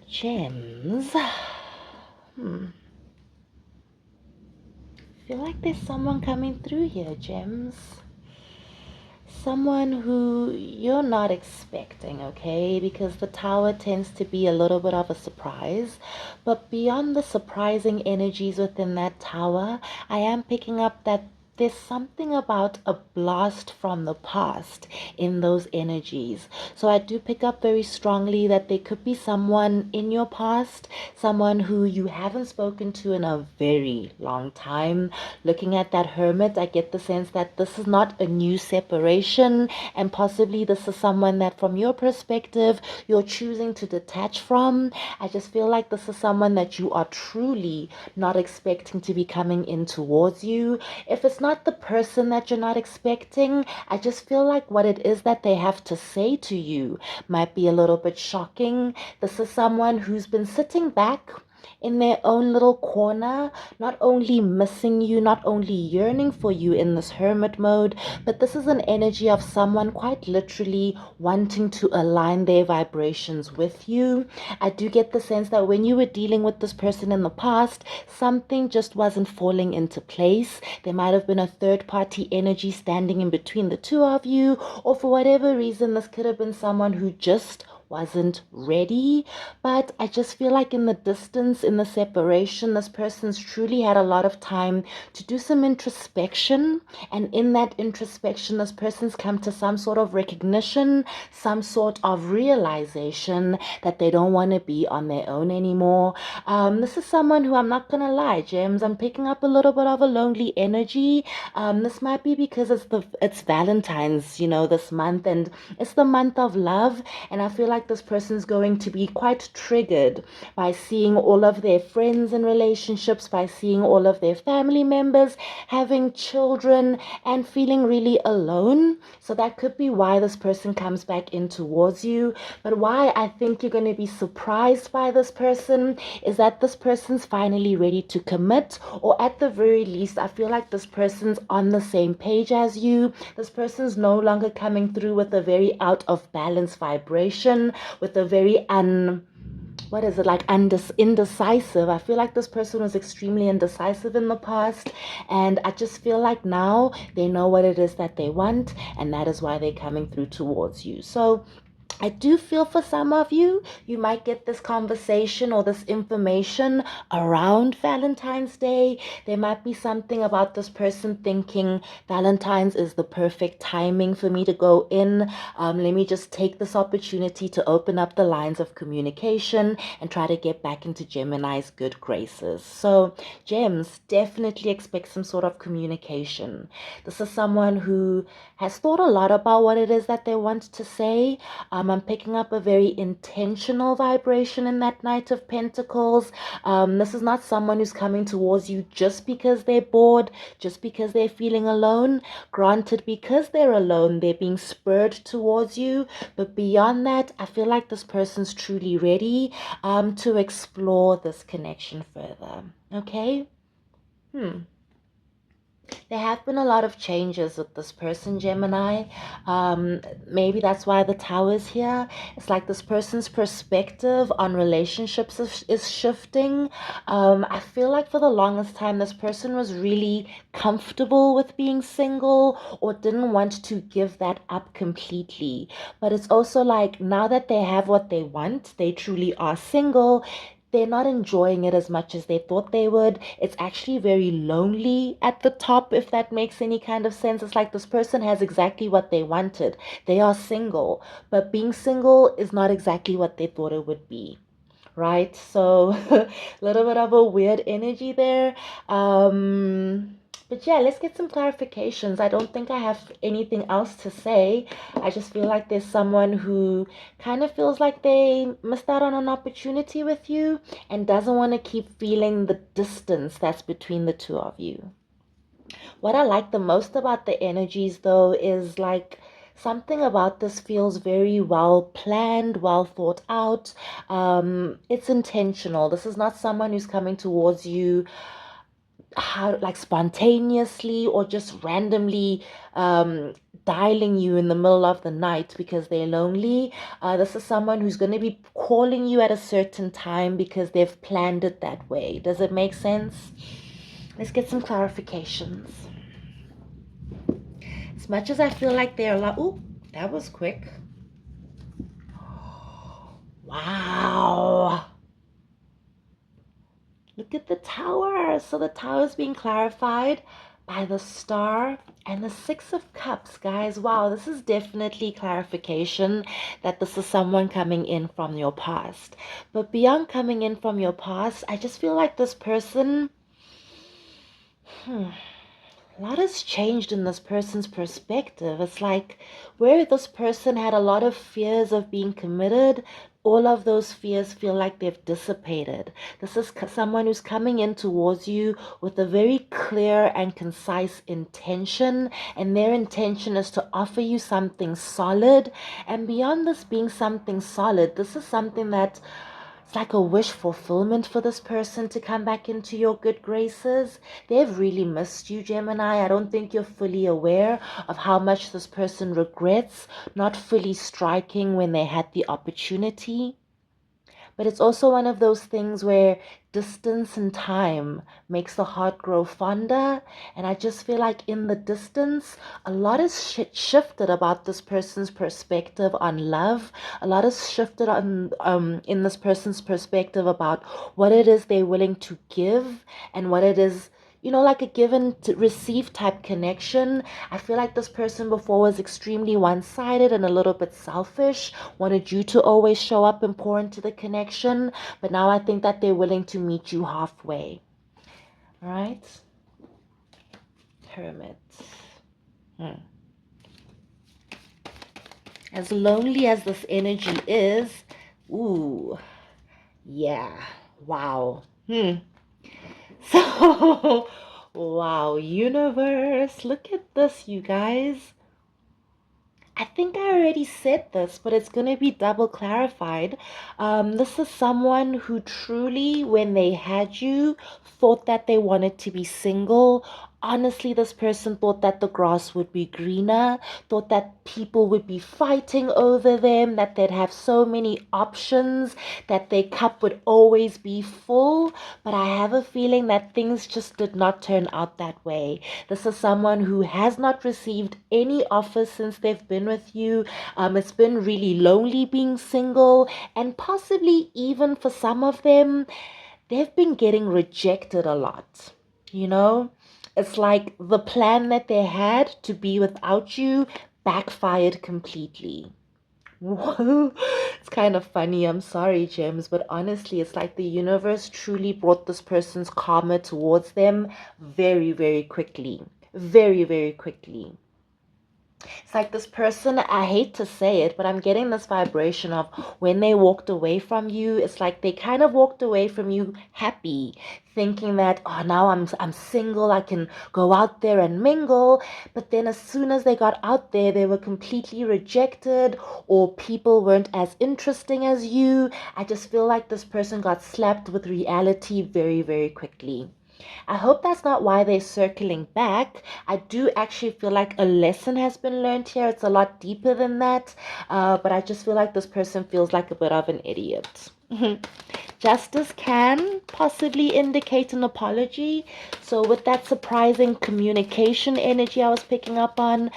Gems. Feel like there's someone coming through here, Gems. Someone who you're not expecting, okay? Because the tower tends to be a little bit of a surprise. But beyond the surprising energies within that tower, I am picking up that there's something about a blast from the past in those energies. So I do pick up very strongly that there could be someone in your past, someone who you haven't spoken to in a very long time. Looking at that hermit, I get the sense that this is not a new separation, and possibly this is someone that from your perspective you're choosing to detach from. I just feel like this is someone that you are truly not expecting to be coming in towards you. If it's not the person that you're not expecting, I just feel like what it is that they have to say to you might be a little bit shocking. This is someone who's been sitting back in their own little corner, not only missing you, not only yearning for you in this hermit mode, but this is an energy of someone quite literally wanting to align their vibrations with you. I do get the sense that when you were dealing with this person in the past, something just wasn't falling into place. There might have been a third party energy standing in between the two of you, or for whatever reason, this could have been someone who just wasn't ready. But I just feel like in the distance, in the separation, this person's truly had a lot of time to do some introspection, and in that introspection this person's come to some sort of recognition, some sort of realization that they don't want to be on their own anymore. This is someone who, I'm not gonna lie, Gems, I'm picking up a little bit of a lonely energy. This might be because it's Valentine's, this month, and it's the month of love, and I feel like this person's going to be quite triggered by seeing all of their friends in relationships, by seeing all of their family members having children, and feeling really alone. So that could be why this person comes back in towards you. But why I think you're going to be surprised by this person is that this person's finally ready to commit, or at the very least, I feel like this person's on the same page as you. This person's no longer coming through with a very out of balance vibration, with a very indecisive. I feel like this person was extremely indecisive in the past, and I just feel like now they know what it is that they want, and that is why they're coming through towards you. So I do feel for some of you, you might get this conversation or this information around Valentine's Day. There might be something about this person thinking Valentine's is the perfect timing for me to go in. Let me just take this opportunity to open up the lines of communication and try to get back into Gemini's good graces. So Gems, definitely expect some sort of communication. This is someone who has thought a lot about what it is that they want to say. I'm picking up a very intentional vibration in that Knight of Pentacles. This is not someone who's coming towards you just because they're bored, just because they're feeling alone. Granted, because they're alone, they're being spurred towards you. But beyond that, I feel like this person's truly ready to explore this connection further. Okay? There have been a lot of changes with this person, Gemini. Maybe that's why the tower's here. It's like this person's perspective on relationships is shifting. I feel like for the longest time, this person was really comfortable with being single, or didn't want to give that up completely. But it's also like now that they have what they want, they truly are single, they're not enjoying it as much as they thought they would. It's actually very lonely at the top, if that makes any kind of sense. It's like this person has exactly what they wanted. They are single, but being single is not exactly what they thought it would be. Right? So a little bit of a weird energy there. But yeah, let's get some clarifications. I don't think I have anything else to say. I just feel like there's someone who kind of feels like they missed out on an opportunity with you and doesn't want to keep feeling the distance that's between the two of you. What I like the most about the energies, though, is like something about this feels very well planned, well thought out. It's intentional. This is not someone who's coming towards you how like spontaneously or just randomly dialing you in the middle of the night because they're lonely. This is someone who's going to be calling you at a certain time because they've planned it that way. Does it make sense? Let's get some clarifications. As much as I feel like they're a lot... Ooh, that was quick. Wow. Look at the tower. So the tower is being clarified by the star and the Six of Cups, guys. Wow, this is definitely clarification that this is someone coming in from your past. But beyond coming in from your past, I just feel like this person... A lot has changed in this person's perspective. It's like where this person had a lot of fears of being committed, all of those fears feel like they've dissipated. This is someone who's coming in towards you with a very clear and concise intention, and their intention is to offer you something solid. And beyond this being something solid, this is something that it's like a wish fulfillment for this person to come back into your good graces. They've really missed you, Gemini. I don't think you're fully aware of how much this person regrets not fully striking when they had the opportunity. But it's also one of those things where distance and time makes the heart grow fonder. And I just feel like in the distance, a lot is shifted about this person's perspective on love. A lot is shifted on in this person's perspective about what it is they're willing to give and what it is, you know, like a give and receive type connection. I feel like this person before was extremely one-sided and a little bit selfish, wanted you to always show up and pour into the connection. But now I think that they're willing to meet you halfway. All right? Hermit. As lonely as this energy is, ooh, yeah, wow. So, wow, universe, look at this, you guys. I think I already said this, but it's going to be double clarified. This is someone who truly, when they had you, thought that they wanted to be single. Honestly, this person thought that the grass would be greener, thought that people would be fighting over them, that they'd have so many options, that their cup would always be full. But I have a feeling that things just did not turn out that way. This is someone who has not received any offers since they've been with you. It's been really lonely being single, and possibly even for some of them, they've been getting rejected a lot. You know, it's like the plan that they had to be without you backfired completely. It's kind of funny. I'm sorry, Gems, but honestly, it's like the universe truly brought this person's karma towards them very, very quickly. Very, very quickly. It's like this person, I hate to say it, but I'm getting this vibration of when they walked away from you, it's like they kind of walked away from you happy, thinking that, oh, now I'm single, I can go out there and mingle. But then as soon as they got out there, they were completely rejected, or people weren't as interesting as you. I just feel like this person got slapped with reality very, very quickly. I hope that's not why they're circling back. I do actually feel like a lesson has been learned here. It's a lot deeper than that. But I just feel like this person feels like a bit of an idiot. Justice can possibly indicate an apology. So with that surprising communication energy I was picking up on,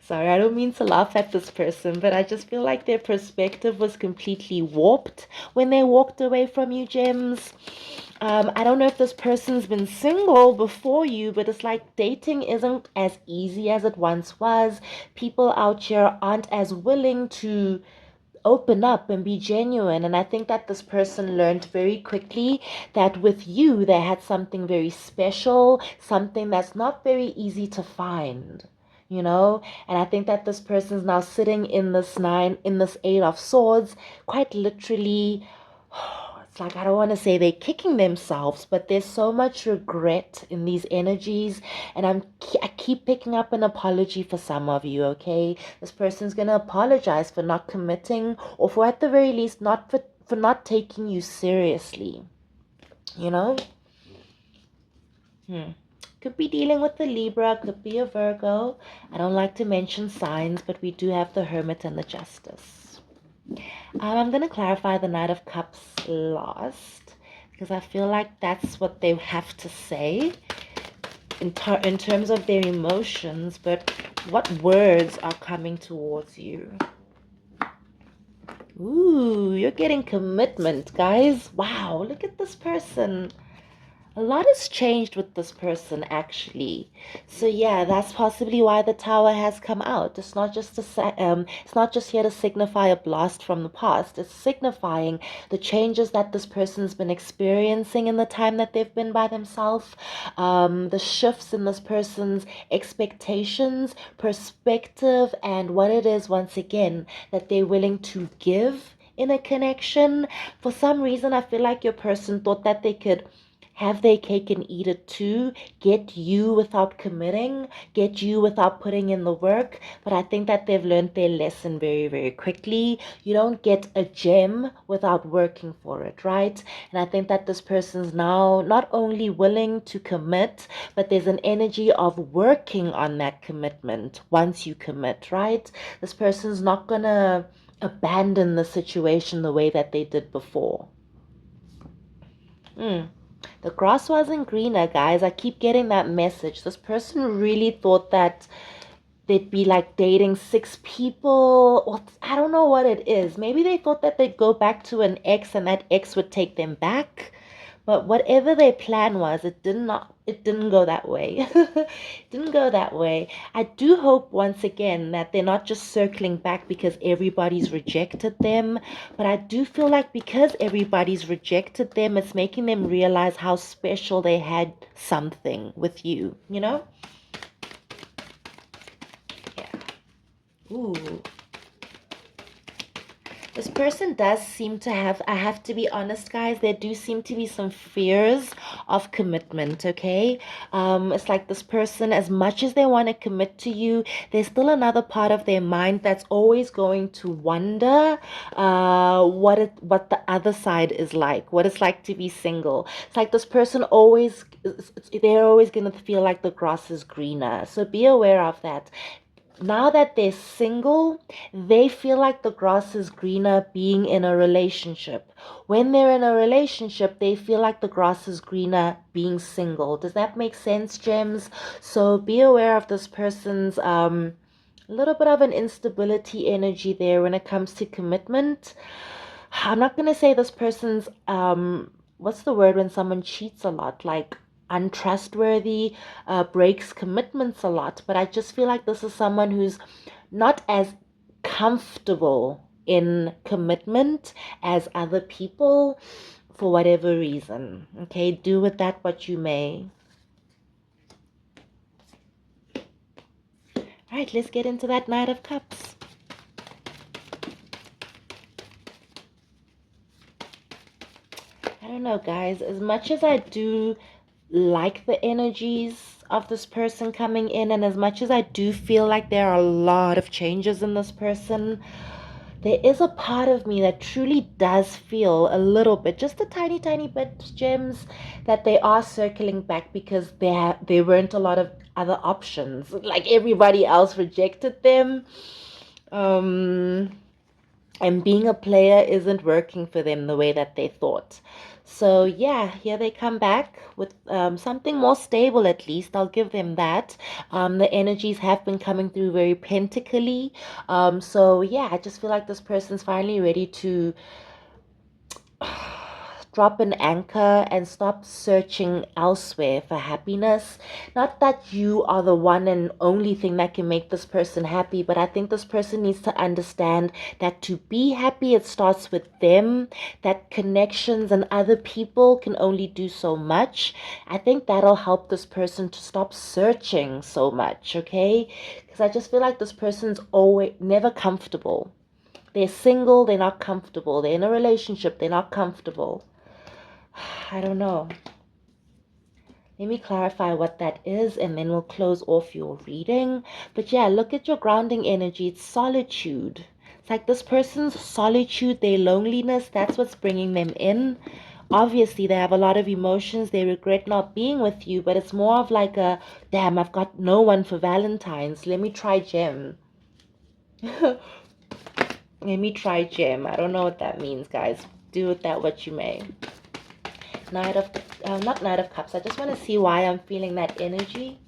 sorry, I don't mean to laugh at this person, but I just feel like their perspective was completely warped when they walked away from you, Gems. I don't know if this person's been single before you, but it's like dating isn't as easy as it once was. People out here aren't as willing to open up and be genuine. And I think that this person learned very quickly that with you, they had something very special, something that's not very easy to find. You know, and I think that this person's now sitting in this Eight of Swords, quite literally. It's like, I don't want to say they're kicking themselves, but there's so much regret in these energies. And I keep picking up an apology for some of you, okay? This person's going to apologize for not committing, or for at the very least, not for not taking you seriously. You know? Could be dealing with the Libra, could be a Virgo. I don't like to mention signs, but we do have the Hermit and the Justice. I'm going to clarify the Knight of Cups last, because I feel like that's what they have to say in terms of their emotions, but what words are coming towards you? Ooh, you're getting commitment, guys. Wow, look at this person. A lot has changed with this person, actually. So yeah, that's possibly why the Tower has come out. It's not just it's not just here to signify a blast from the past. It's signifying the changes that this person's been experiencing in the time that they've been by themselves. The shifts in this person's expectations, perspective, and what it is, once again, that they're willing to give in a connection. For some reason, I feel like your person thought that they could have their cake and eat it too, get you without committing, get you without putting in the work. But I think that they've learned their lesson very, very quickly. You don't get a gem without working for it, right? And I think that this person's now not only willing to commit, but there's an energy of working on that commitment once you commit, right? This person's not gonna abandon the situation the way that they did before. The grass wasn't greener, guys. I keep getting that message. This person really thought that they'd be like dating 6 people. Or I don't know what it is. Maybe they thought that they'd go back to an ex and that ex would take them back. But whatever their plan was, it didn't go that way. It didn't go that way. I do hope once again that they're not just circling back because everybody's rejected them, but I do feel like because everybody's rejected them, it's making them realize how special they had something with you, you know? Yeah. Ooh. This person does seem to have, I have to be honest, guys, there do seem to be some fears of commitment, okay? It's like this person, as much as they want to commit to you, there's still another part of their mind that's always going to wonder what the other side is like, what it's like to be single. It's like this person always, they're always going to feel like the grass is greener. So be aware of that. Now that they're single, they feel like the grass is greener being in a relationship. When they're in a relationship, they feel like the grass is greener being single. Does that make sense, gems? So be aware of this person's a little bit of an instability energy there when it comes to commitment. I'm not going to say this person's what's the word when someone cheats a lot, like untrustworthy, breaks commitments a lot. But I just feel like this is someone who's not as comfortable in commitment as other people for whatever reason. Okay, do with that what you may. All right, let's get into that Knight of Cups. I don't know, guys. As much as I do like the energies of this person coming in, and as much as I do feel like there are a lot of changes in this person, there is a part of me that truly does feel a little bit, just a tiny bit, gems, that they are circling back because there weren't a lot of other options. Like everybody else rejected them. And being a player isn't working for them the way that they thought. So yeah, here they come back with something more stable, at least. I'll give them that. The energies have been coming through very pentacly. So yeah, I just feel like this person's finally ready to drop an anchor and stop searching elsewhere for happiness. Not that you are the one and only thing that can make this person happy, but I think this person needs to understand that to be happy, it starts with them, that connections and other people can only do so much. I think that'll help this person to stop searching so much, okay? Because I just feel like this person's always never comfortable. They're single, they're not comfortable. They're in a relationship, they're not comfortable. I don't know. Let me clarify what that is, and then we'll close off your reading. But yeah, look at your grounding energy. It's solitude. It's like this person's solitude, their loneliness, that's what's bringing them in. Obviously, they have a lot of emotions. They regret not being with you, but it's more of like a, damn, I've got no one for Valentine's. Let me try Gem. Let me try Gem. I don't know what that means, guys. Do with that what you may. Knight of, not Knight of Cups. I just want to see why I'm feeling that energy.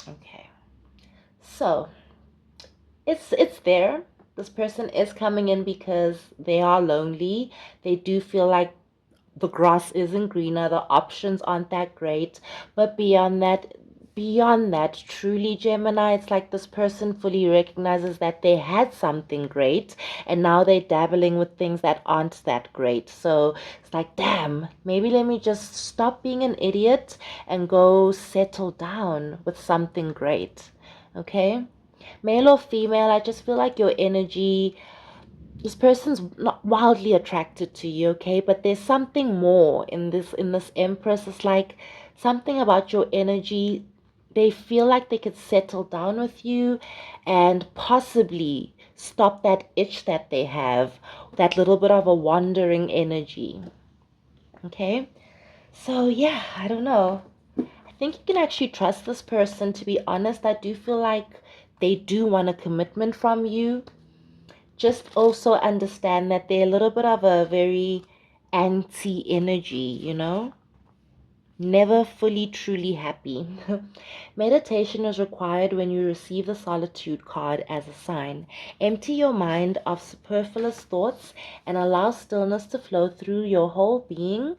Okay. So, it's there. This person is coming in because they are lonely. They do feel like the grass isn't greener, the options aren't that great. But beyond that, truly, Gemini, it's like this person fully recognizes that they had something great and now they're dabbling with things that aren't that great. So it's like, damn, maybe let me just stop being an idiot and go settle down with something great. Okay? Male or female, I just feel like your energy, this person's not wildly attracted to you, okay, but there's something more in this Empress. It's like something about your energy. They feel like they could settle down with you and possibly stop that itch that they have, that little bit of a wandering energy. Okay, so yeah, I don't know. I think you can actually trust this person. To be honest, I do feel like they do want a commitment from you. Just also understand that they're a little bit of a very anti energy, never fully truly happy. Meditation is required when you receive the solitude card as a sign. Empty your mind of superfluous thoughts and allow stillness to flow through your whole being,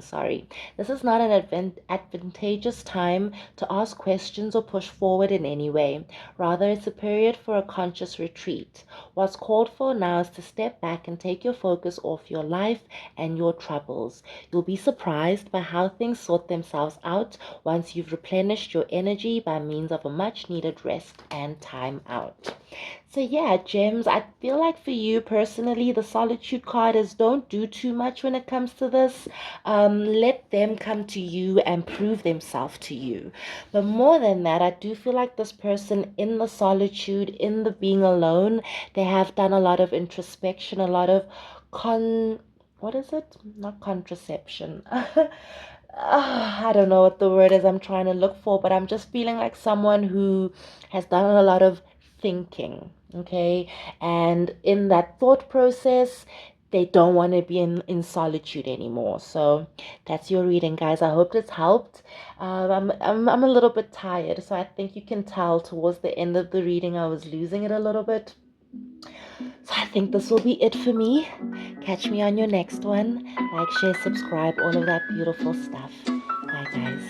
sorry. This is not an advantageous time to ask questions or push forward in any way. Rather, it's a period for a conscious retreat. What's called for now is to step back and take your focus off your life and your troubles. You'll be surprised by how things sort themselves out once you've replenished your energy by means of a much needed rest and time out. So yeah, Gems, I feel like for you personally, the solitude card is don't do too much when it comes to this. Let them come to you and prove themselves to you. But more than that, I do feel like this person in the solitude, in the being alone, they have done a lot of introspection, a lot of what is it? Not contraception. I don't know what the word is I'm trying to look for, but I'm just feeling like someone who has done a lot of thinking, okay? And in that thought process, they don't want to be in solitude anymore. So that's your reading, guys. I hope it's helped. I'm a little bit tired, so I think you can tell towards the end of the reading I was losing it a little bit. So I think this will be it for me. Catch me on your next one. Like, share, subscribe, all of that beautiful stuff. Bye, guys.